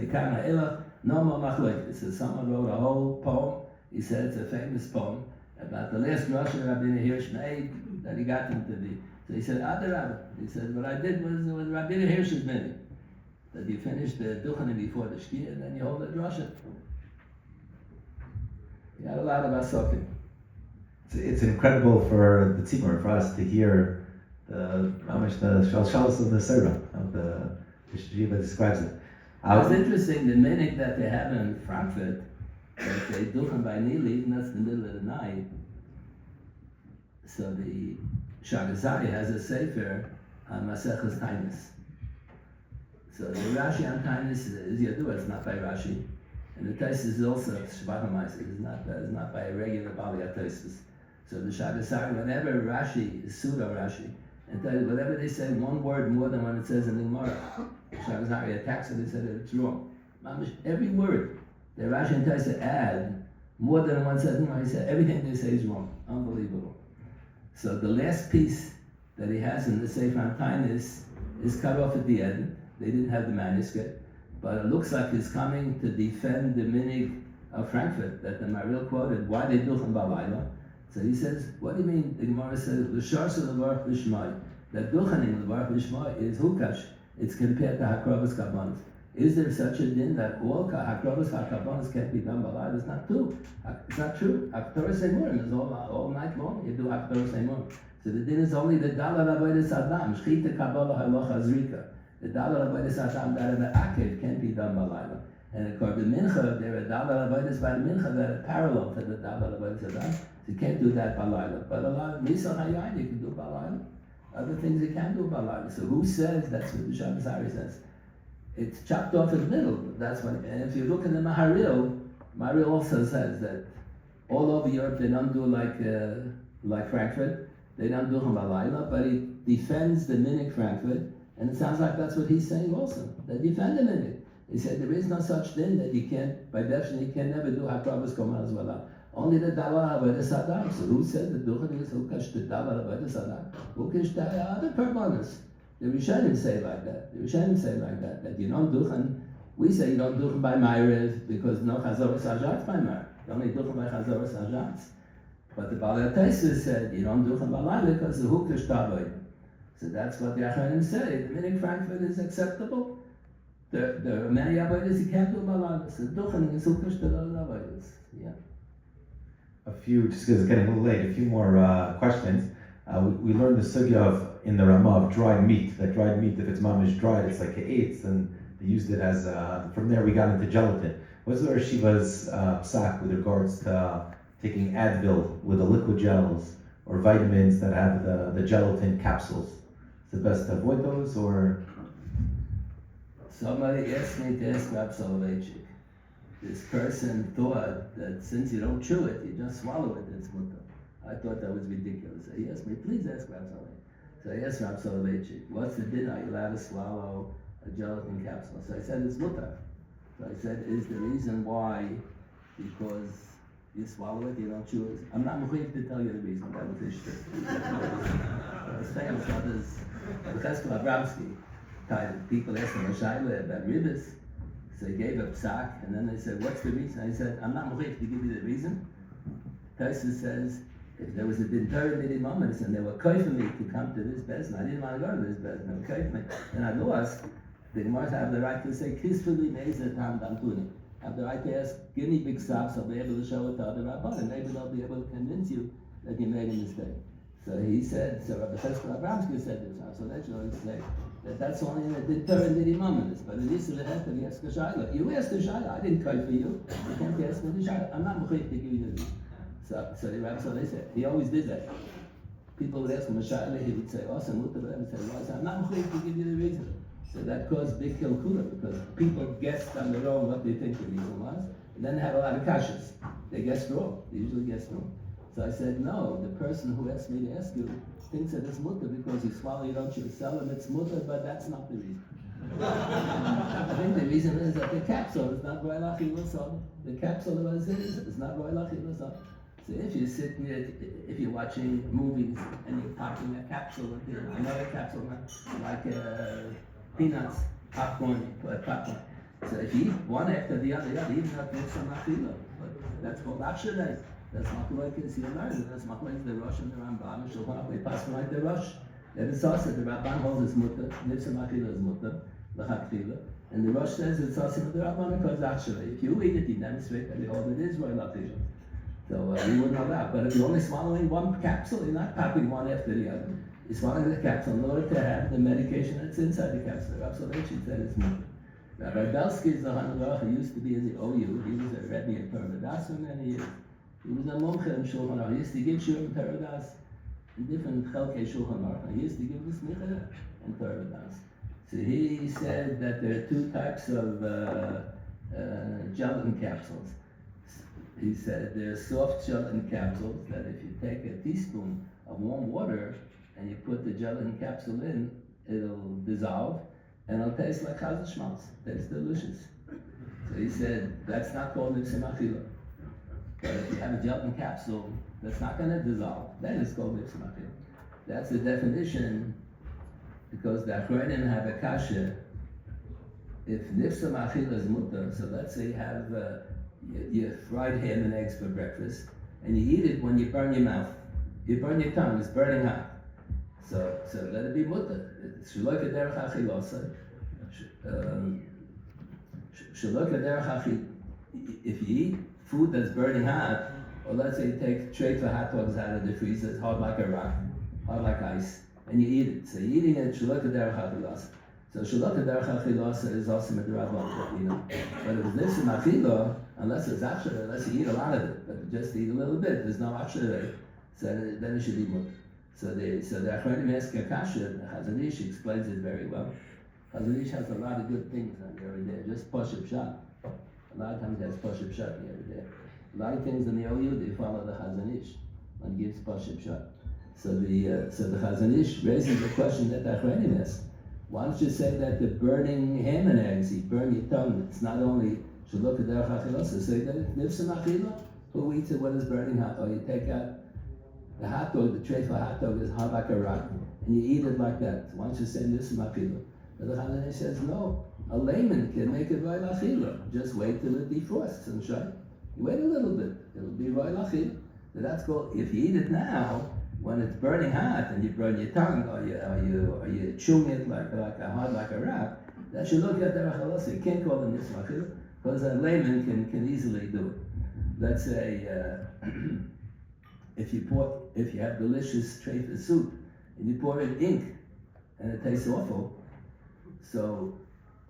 no more machlokes. So someone wrote a whole poem. He said it's a famous poem about the last drasha Rabbi Hirsch made that he got him to be. So he said, Adarabah. He said, what I did was Rabbi Hirsch's minute. That you finish the duchenim before the shkia and then you hold the drasha. He had a lot of asokim. It's incredible for the tzibur, for us to hear the shalshalos of the Torah, how the Shiva describes it. It's interesting, the minute that they have in Frankfurt, that they do them by Nili, and that's the middle of the night. So the Shagazari has a sefer on Maseches Tainus. So the Rashi on Tainus is Yadua, it's not by Rashi. And the Taisus is also Shvatamais, it's not by a regular Bali Taisus. So the Shagazari, whenever Rashi is pseudo Rashi, and tell you, whatever they say, one word more than what it says in the Gemara, Shagazari attacks it, they said that it's wrong. Every word that Rashi and Taisa add, more than one says, he said everything they say is wrong. Unbelievable. So the last piece that he has in the Sefer on Tainus is cut off at the end. They didn't have the manuscript, but it looks like he's coming to defend the minig of Frankfurt that the Maril quoted, why they do from Balayla. So he says, what do you mean? The Gemara says, L'shar shel Levarach L'shmai. That duchanim Levarach L'shmai is hukash. It's compared to Hakrovas Kabbanis. Is there such a din that all Hakrovas Kabbanis can't be done by It's not true. It's not true. Haktorah Seimurim is all night long. You do Haktorah Seimurim. So the din is only the Dalar Avodas Adam. Shchita Kabbalah Halacha Zrika. The Dalar Avodas Adam that are the Akev can't be done by And according to Mincha, there are Dalar Avodas by the Mincha that are parallel to the Dalar Avodas Adam. You can't do that balayla, but a lot of Misa Hayayin you can do balayla. Other things you can't do balayla. So who says that's what the Shabbosari says? It's chopped off in the middle. That's what. And if you look in the Maharil also says that all over Europe they don't do like Frankfurt. They don't do balayla, but he defends the Minik Frankfurt, and it sounds like that's what he's saying also. They defend the Minik. He said there is no such thing that you can't, by definition, you can never do Hakrabas Koman as well. Only the Davar Avodas Adam. So who said the Duchen is Hukash the Davar Avodas Adam? Hukash the other Karbanis. The Rishonim say like that. That you don't Duchen. We say you don't Duchen by Ma'ariv because no Chazoros Ajatz by Ma'ariv. You only Duchen by Chazoros Ajatz. But the Baalei Taisus said you don't Duchen by Laila because the Hukash Tavoid. So that's what the Acharonim say. The Minik Frankfurt is acceptable. There are many Avodas you can't do by Laila. So Duchen is Hukash the Avodas. Yeah. Just because it's getting a little late, a few more questions. We learned the sugya in the Ramah of dried meat. That dried meat, if it's mamish dried, it's like eitz, and they used it as, from there we got into gelatin. What's the Shiva's psak with regards to taking Advil with the liquid gels, or vitamins that have the gelatin capsules? Is it best to avoid those, or? Somebody asked me to ask Rav Soloveitchik. This person thought that since you don't chew it, you just swallow it, it's mutter. I thought that was ridiculous. So he asked me, please ask Rav Soloveitchik. So I asked Rav Soloveitchik, what's the din? Are you allowed to swallow a gelatin capsule? So I said, it's mutter. So I said, is the reason why because you swallow it, you don't chew it? I'm not going to tell you the reason. That was his shit. It's famous. Others, Cheskel Abramsky, people asked him a shayla about ribis. So he gave a psak, and then they said, what's the reason? I said, I'm not mochich to give you the reason. Taisa says, if there was a din Torah meeting moments and they were koifing me to come to this business, I didn't want to go to this business, they were koifing me, and I lost, the Gemara have the right to say, kisfuli meza tam damtuni. Have the right to ask, give me big stops, I'll be able to show it to other rabbis, and maybe they'll be able to convince you that you made a mistake. So he said, so Rabbi Hershel Abramsky said this, so that's what he said. That's only in the Torah and the Imam. But it is the head of the Shaila. You asked the Shaila. I didn't call for you. You can't ask me the Shaila. I'm not mechuyev to give you the reason. So the Rabbi, so they said, he always did that. People would ask him a Shaila, he would say, "Awesome, mutar," and say, "Why?" I'm not mechuyev to give you the reason. So that caused big kilkula because people guessed on their own what they think the reason was, and then they had a lot of kashas. They guessed wrong. They usually guessed wrong. So I said, no, the person who asked me to ask you thinks that it's mutter because you swallow, you don't chew, sell him, it's mutter, but that's not the reason. I think the reason is that the capsule is not roy lachila, so the capsule of is not roy lachila. So if you're sitting there, if you're watching movies and you're popping a capsule into another capsule, like peanuts, popcorn. So if you eat one after the other, even though it's some lachila, but that's called akshalei. That's machlokes is you learn. That's machlokes the Rosh and the Rambam. And Shulchan Aruch pass like the Rosh. That is also the Rambam holds it's mutter. Nifsa machila is mutter. L'chadchila. And the Rosh says it's also with the Rambam because actually, if you eat it, you demonstrate that all it is roy lachila. So you wouldn't allow. But if you're only swallowing one capsule, you're not popping one after the other. You're swallowing the capsule in order to have the medication that's inside the capsule. Rav Hershel Schachter said it's mutter. Rabbi Belsky is the Hanurach who used to be in the OU. He was a Rebbe in Torah for many years. He was a mumche in Shulchan Aruch. He used to give shiurim Torah in different chelkei Shulchan Aruch. He used to give this smicha and Torah. So he said that there are two types of gelatin capsules. He said there are soft gelatin capsules that if you take a teaspoon of warm water and you put the gelatin capsule in, it'll dissolve and it'll taste like chazal shmaltz. Tastes delicious. So he said that's not called nifsa machila. But if you have a gelatin capsule that's not going to dissolve, then it's called nifsa machila. That's the definition, because the Achronim have a kasha. If nifsa machila is mutter, so let's say you have your fried ham and eggs for breakfast, and you eat it when you burn your mouth. You burn your tongue, it's burning hot. So let it be mutter. Shalok derech achilasa. Shalok derech achilasa. If you eat food that's burning hot, or let's say you take treifa hot dogs out of the freezer, it's hard like a rock, hard like ice, and you eat it. So you're eating it, shalok derech achilasa. So shalok derech achilasa is also midrabban, you know. But if it's nifsa machila, unless it's actually, unless you eat a lot of it, but just eat a little bit, there's no actually, so then it should be mutter. So the Achronim ask Akasha, the Chazon Ish explains it very well. Chazon Ish has a lot of good things on the other day, just Pashup Shot. A lot of times he has Pashup Shot the other day. A lot of things in the OU, they follow the Chazon Ish and gives Pashup Shot. So the Chazon Ish raises the question that the Achronim ask. Why don't you say that the burning ham and eggs, you burn your tongue, it's not only Shalok derech achilasa, say that it's nifsa machila, who eats it when it's burning hot, or you take out the hot dog, the tray for hot dog is hot like a rock, and you eat it like that. So why don't you say nifsa machila? But the Chazon Ish says no. A layman can make it roy lachila. Just wait till it defrosts and shut. You wait a little bit, it'll be roy lachila. So that's called, if you eat it now, when it's burning hot and you burn your tongue, or you chewing it like a rock, that should look at the achilasa. You can't call it nifsa machila, because a layman can easily do it. Let's say if you have delicious treifa soup and you pour in ink and it tastes awful, so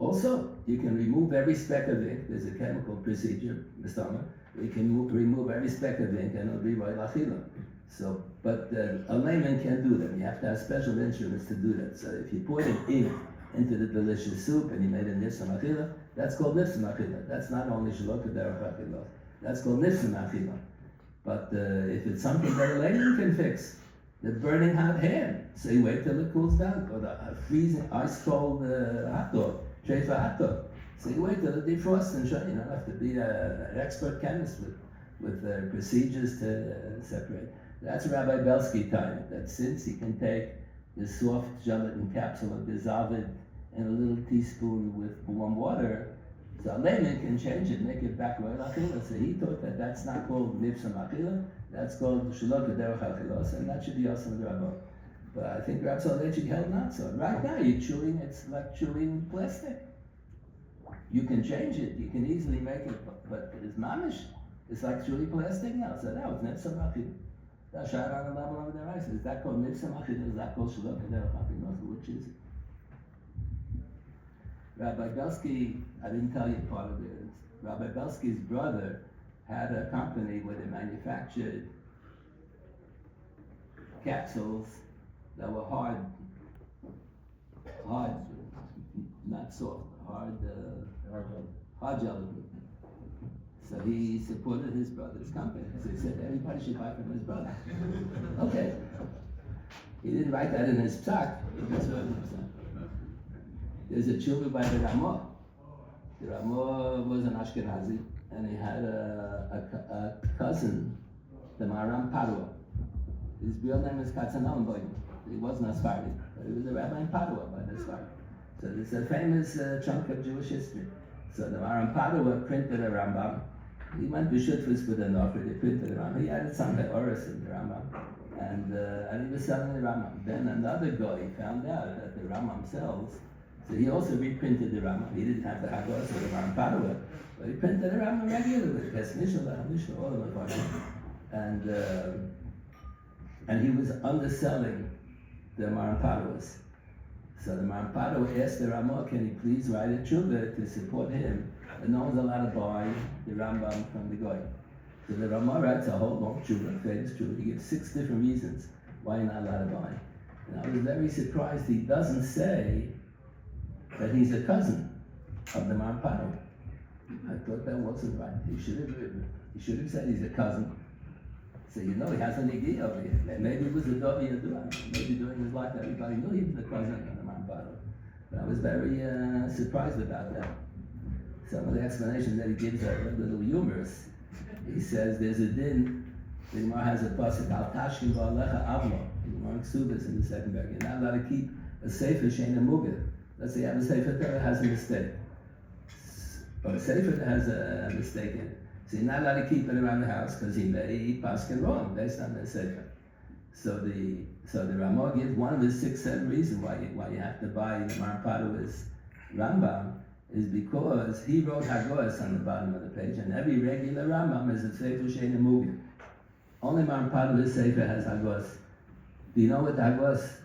also you can remove every speck of ink. There's a chemical procedure in the stomach. We can remove every speck of ink and it'll be roy lachila. So, but a layman can't do that. You have to have special instruments to do that. So if you pour in ink into the delicious soup and you made a nifsa machila, that's called nifsa machila. That's not only shalok derech achila. That's called nifsa machila. But if it's something that a layman can fix, the burning hot ham, so you wait till it cools down, or the freezing ice cold hot dog, tray for hot dog. So you wait till it defrosts and shut. You don't have to be an expert chemist with procedures to separate. That's Rabbi Belsky time. That since he can take the soft gelatin capsule and dissolve it in a little teaspoon with warm water, so a layman can change it, make it back roy lachila. So he thought that that's not called nifsa machila, that's called shalok derech achilos, and that should be also the Rabbi. But I think Rav Hershel Schachter held not so. Right now you're chewing, it's like chewing plastic. You can change it, you can easily make it, but it's mamish. It's like chewing plastic now. So now it's nifsa machila. That's right on the level of the rice. Is that called nifsa machila? Is that called shalok derech achilos? Which is it? Rabbi Belsky, I didn't tell you part of this. Rabbi Belsky's brother had a company where they manufactured capsules that were hard, not soft, hard gel. So he supported his brother's company. So he said everybody should buy from his brother. Okay. He didn't write that in his psak. There's a tshuva by the Ramah. The Ramah was an Ashkenazi, and he had a cousin, the Maharam Padua. His real name is Katzanon. He wasn't a Sephardi, but he was a rabbi in Padua by the Sephardi. So this is a famous chunk of Jewish history. So the Maharam Padua printed a Rambam. He went to Shutfus with an offer. They printed a Rambam. He added some Oris in the Rambam, and he was selling the Rambam. Then another guy found out that the Rambam sells. So he also reprinted the Rambam. He didn't have the Hagos or the Maharam Padua, but he printed the Rambam regularly. Mishnah, all of them. And he was underselling the Maharam Paduas. So the Maharam Padua asked the Ramah, can he please write a tshuva to support him? And no one's allowed to buy the Rambam from the guy. So the Ramah writes a whole long tshuva, famous tshuva. He gives 6 different reasons why you're not allowed to buy. And I was very surprised he doesn't say that he's a cousin of the Maharam Padua. I thought that wasn't right. He should have said he's a cousin. So he has an idea over here. Maybe it was a Dovi Yadua. Maybe during his life everybody knew he was the cousin of the Maharam Padua. But I was very surprised about that. Some of the explanation that he gives are a little humorous. He says there's a din. The Gemara has a pasuk al tashkin v'alecha avlo. The Gemara in Ksubas in the second paragraph. You're not allowed to keep a sefer shein a mugad. Let's say you have a sefer that has a mistake, or a sefer that has a mistake in it. So you're not allowed to keep it around the house because he may paskin wrong based on the sefer. So the Ramah gives one of his 6-7 reasons why you have to buy the Maharam Padua's Rambam is because he wrote Hagos on the bottom of the page, and every regular Rambam is a sefer shein a mugad. Only Maharam Padua's sefer has Hagos. Do you know what Hagos?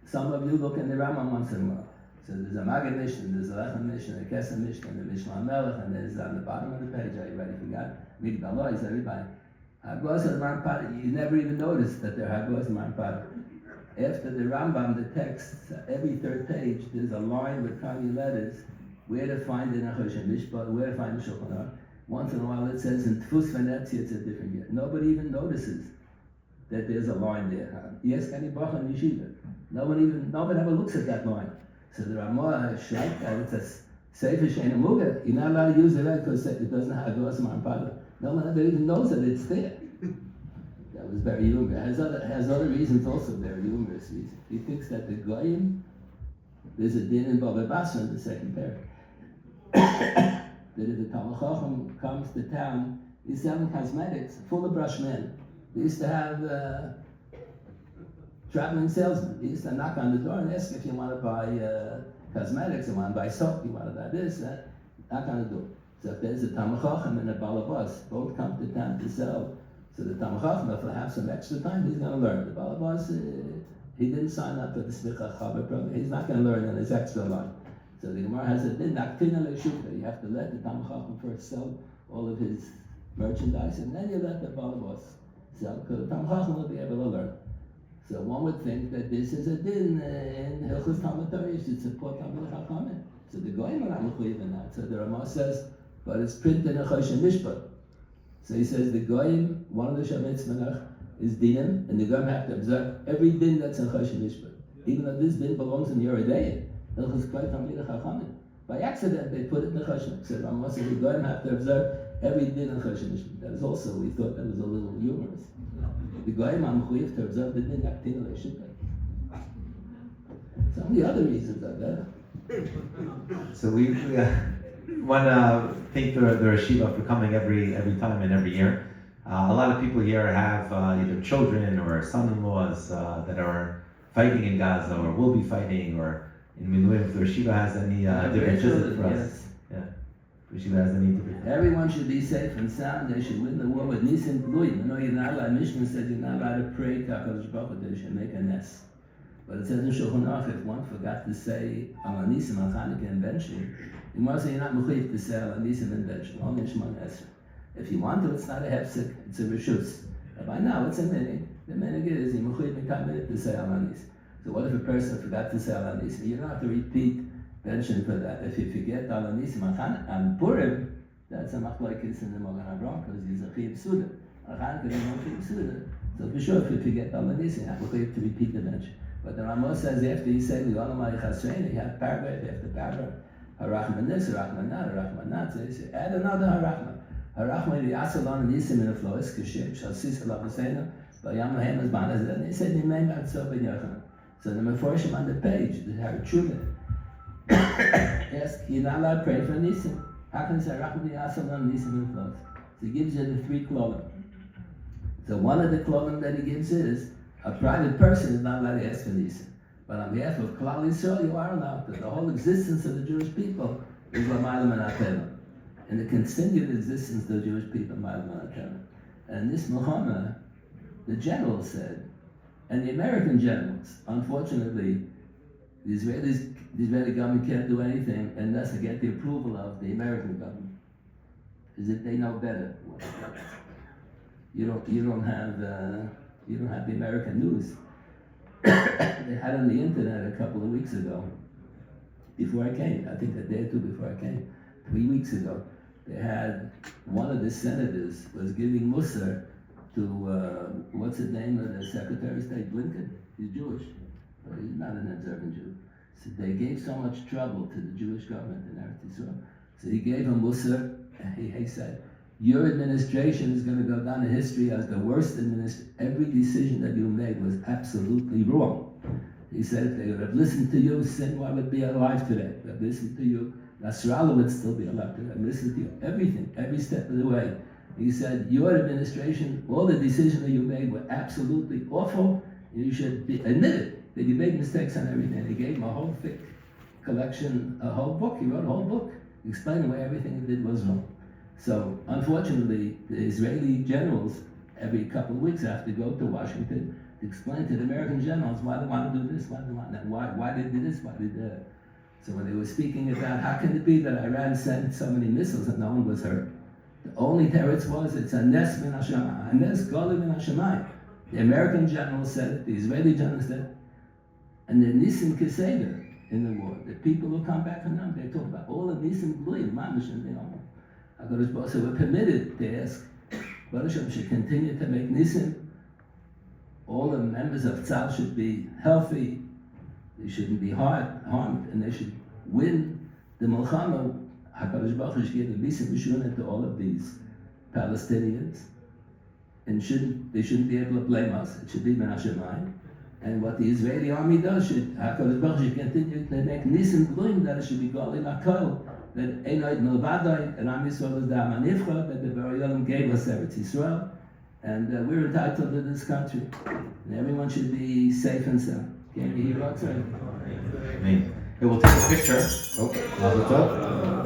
Some of you look in the Rambam once in a while. So there's a Maggid Mishnah, there's a Lechem Mishnah, a Kesem Mishnah, and a Mishnah Melech, and there's on the bottom of the page, I already forgot, Migdal Lois, everybody. Hagos and Maharam Padua, you never even notice that they're Hagos and Maharam Padua. After the Rambam, the text, every 3rd page, there's a line with tiny letters, where to find the Nechosh Mishpat, where to find the Shulchan Aruch. Once in a while it says in Tfus Venezia, it's a different year. Nobody even notices that there's a line there. Yes, any Bach and Yeshiva. Nobody ever looks at that line. So the Ramah shot that it's a sefer shein a mugad. You're not allowed to use it because it doesn't have Hagos Maharam Padua. No one ever even knows that it's there. That was very humorous. Has other reasons also very humorous reasons. He thinks that the Goyim, there's a din in Baba Basra in the 2nd paragraph. That if the Talmud Chacham comes to town, he's selling cosmetics full of brush men. They used to have traveling salesmen. They used to knock on the door and ask if you want to buy cosmetics, you want to buy soap, you want to buy this, that. Knock on the door. So if there's a Talmud Chacham and a Balabas, both come to town to sell. So the Talmud Chacham, if he'll have some extra time, he's going to learn. The Balabas, he didn't sign up for the Smicha Chaber program. He's not going to learn in his extra line. So the Gemara has a din, you have to let the Talmud Chacham first sell all of his merchandise, and then you let the Balabas sell, because the Talmud Chacham will be able to learn. So one would think that this is a din in Hilchos Talmud Torah, you should support Talmud Chachamim. So the Goyim are not mechuyev in that. So the Ramah says, but it's printed in a Chosh Mishpat. So he says the Goyim, one of the Shemitz Menach is dinim, and the Goyim have to observe every din that's in Chosh Mishpat. Even though this din belongs in Yeridei, Hilchos Talmud Chachamim. By accident, they put it in the Chosh Mishpat. So Ramah says the Goyim have to observe every din in Chosh Mishpat. That is also, we thought that was a little humorous. The Goyim are mechuyev to observe the din aktin le'shukah. Some of the other reasons are there. So we want to thank the Yeshiva for coming every time and every year. A lot of people here have either children or son-in-laws that are fighting in Gaza or will be fighting, or in Miluim. If the Yeshiva has any different visit for us. Yes. Yeah. Has any different. Everyone should be safe and sound. They should win the war with Nisim Tluim. You know, you're not allowed, Mishnah said you're not allowed to pray to HaKadosh Baruch Hu, they should make a nest. But it says in Shulchan Aruch, if one forgot to say Al Anisim, Al Chanukah, and Benching, you must say you're not mechuyev to say Al Anisim and Benching, only in Shemona Esrei. If you want to, it's not a hefsek, it's a reshus. But by now, it's a minig. The minig is you're mechuyev mitaminit to say Al Anisim. So what if a person forgot to say Al Anisim? You don't have to repeat Benching for that. If you forget Al Anisim and Purim, that's a machlokes in the Magen Avraham because he's a chiyuv suda. Al Chanukah is no chiyuv suda. So for sure, if you forget Al Anisim, you have to repeat the Benching. But the Ramos says after you say L'olamai Chasrein, you have paragraph after paragraph. Harachman this, Harachman that, Harachman that. So you say, add another Harachman. Harachman Yasalon Nisim in the floors, Kishim, Shalsis Alabasena, Bayam Lahem as Banas. And he said, Nimem Atso Ben Yochanan. So the Meforshim on the page, the Harachumen, ask, you're not allowed to pray for Nisim. How can you say Harachman Yasalon Nisim in the floors? So he gives you the three clothing. So one of the clothing that he gives is, a private person is not allowed to ask for Nisim. But on behalf of Klal Yisrael, you are allowed to. The whole existence of the Jewish people is L'mayla min ha'teva. And the continued existence of the Jewish people, L'mayla min ha'teva. And this Muhammad, the general said, and the American generals, unfortunately, the Israeli government can't do anything unless they get the approval of the American government. As if they know better. You don't have the American news. They had on the internet a couple of weeks ago, before I came, I think a day or two before I came, 3 weeks ago, they had one of the senators was giving Musar to, what's the name of the Secretary of State, Blinken? He's Jewish, but he's not an observant Jew. So they gave so much trouble to the Jewish government in Eretz Yisrael. So he gave him Musar, and he said, your administration is going to go down in history as the worst administration. Every decision that you made was absolutely wrong. He said if they would have listened to you, Sinwar would be alive today. If they had listened to you, Nasrallah would still be alive today. Listen to you, everything, every step of the way. He said, your administration, all the decisions that you made were absolutely awful. You should admit it, that you made mistakes on everything. He gave him a whole thick collection, a whole book. He wrote a whole book explaining why everything he did was wrong. So, unfortunately, the Israeli generals, every couple of weeks, have to go to Washington to explain to the American generals why they want to do this, why they want that, why they did this, why they did that. So when they were speaking about how can it be that Iran sent so many missiles and no one was hurt, the only teretz was it's a nes min hashamayim, a nes golim min hashamayim. The American general said it, the Israeli general said it, and the nisim keseder in the war, the people who come back from them, they talk about all the nisim gluim, mamish, and they don't know. So we're permitted to ask, Baruch Hashem should continue to make nisim. All the members of Tzal should be healthy. They shouldn't be harmed, and they should win the Milchama. HaKadosh Baruch Hu should give the nisim b'shuna to all of these Palestinians, and they shouldn't be able to blame us. It should be ben Hashemayim. And what the Israeli army does, HaKadosh Baruch Hu should continue to make nisim gluim that it should be golei lakol. That Einoid Milvadai and Am Yisrael is the Amanifcha that the Bari Olam gave us Eretz Yisrael, and we're entitled to this country, and everyone should be safe and sound. Can't be here outside. Hey, we'll take a picture. Oh, Mazel tov.